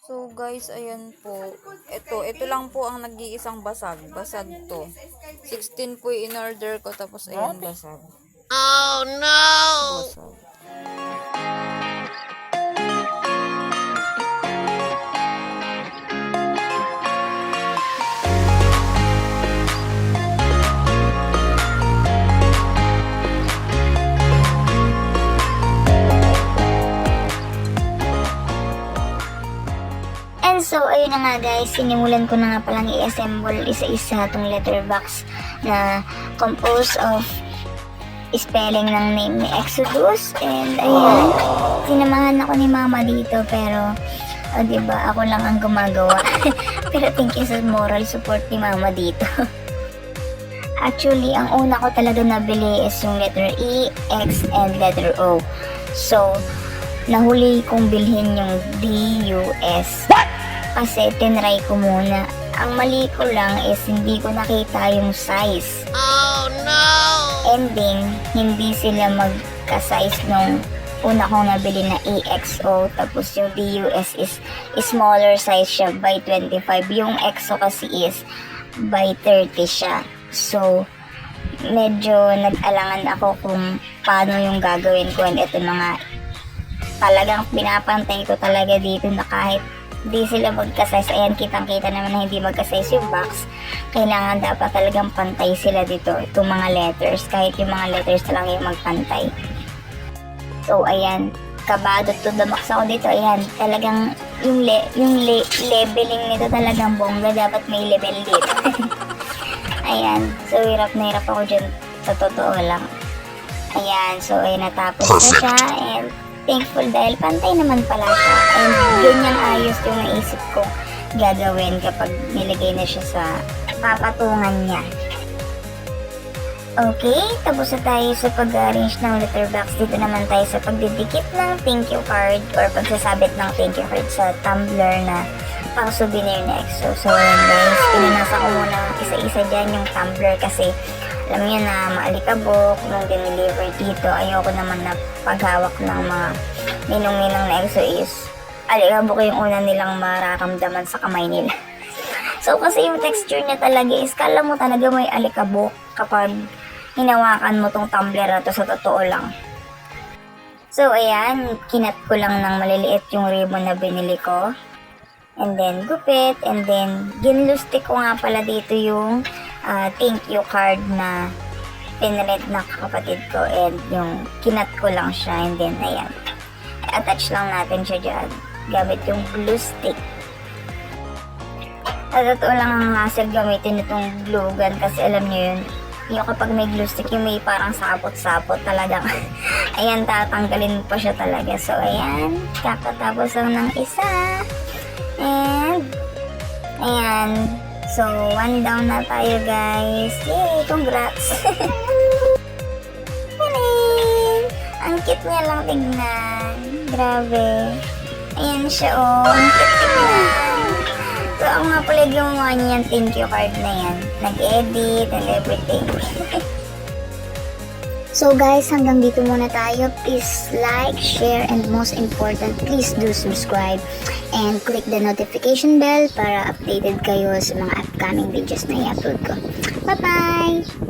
So guys, ayan po. Ito lang po ang nag-iisang basag. Basag to. 16 po in-order ko tapos ayan basag. Oh no! Basag. And so, ayun na nga guys, sinimulan ko na nga palang i-assemble isa-isa itong letterbox na composed of spelling ng name ni Exodus. And ayan, sinamahan ako ni mama dito pero diba, ako lang ang gumagawa. Pero thank you sa moral support ni mama dito. Actually, ang una ko talaga nabili is yung letter E, X, and letter O. So, nahuli kong bilhin yung D, U, S. Kasi tinry ko muna. Ang mali ko lang is hindi ko nakita yung size. Oh no! Ending, hindi sila magka-size nung una kong nabili na EXO. Tapos yung DUS is smaller size siya by 25. Yung EXO kasi is by 30 siya. So, medyo nag-alangan ako kung paano yung gagawin ko. And ito mga talagang pinapantay ko talaga dito na kahit di sila magka-size. Ayan, kitang-kita naman na hindi magka-size yung box. Kailangan dapat talagang pantay sila dito. Itong mga letters. Kahit yung mga letters na lang yung magpantay. So, ayan. Kabado to the max ako dito. Ayan, talagang yung leveling nito talagang bongga. Dapat may level dito. Ayan. So, hirap na hirap ako dyan. Sa totoo lang. Ayan. So, ayan, natapos na siya. And thankful dahil pantay naman pala siya. And ganyan ayos yung naisip ko gagawin kapag nilagay na siya sa papatungan niya. Okay, tapos na tayo sa pag-arrange ng letterbox. Dito naman tayo sa pagdidikit ng thank you card or pagsasabit ng thank you card sa tumbler na pang souvenir na EXO. So ayan guys, pinanasa ko muna isa-isa dyan yung tumbler kasi alam niyo na maalikabok nung dineliver dito. Ayoko naman na paghawak ng mga ninong-ninong na EXO is alikabok yung una nilang mararamdaman sa kamay nila. So kasi yung texture niya talaga is kala mo talaga may alikabok kapag hinawakan mo tong tumbler na to, sa totoo lang. So ayan, kinat ko lang ng maliliit yung ribbon na binili ko. And then gupit, and then ginlustik ko nga pala dito yung thank you card na pinrint na kapatid ko, and yung kinat ko lang siya, and then ayan, attach lang natin siya dyan gamit yung glue stick. Sa totoo lang ang hassle gamitin itong glue gun kasi alam nyo yun, yung kapag may glue stick, yung may parang sapot-sapot talagang ayan, tatanggalin pa siya talaga. So ayan, kakatapos lang ng isa. And ayan, so 1 down na tayo guys. Yay, congrats. Ang cute niya lang tignan. Grabe. Ayan siya, oh, ang cute tignan. So ako nga pala gumawa niya yung thank you card na yan. Nag-edit and everything. So guys, hanggang dito muna tayo. Please like, share, and most important, please do subscribe and click the notification bell para updated kayo sa mga upcoming videos na i-upload ko. Bye-bye!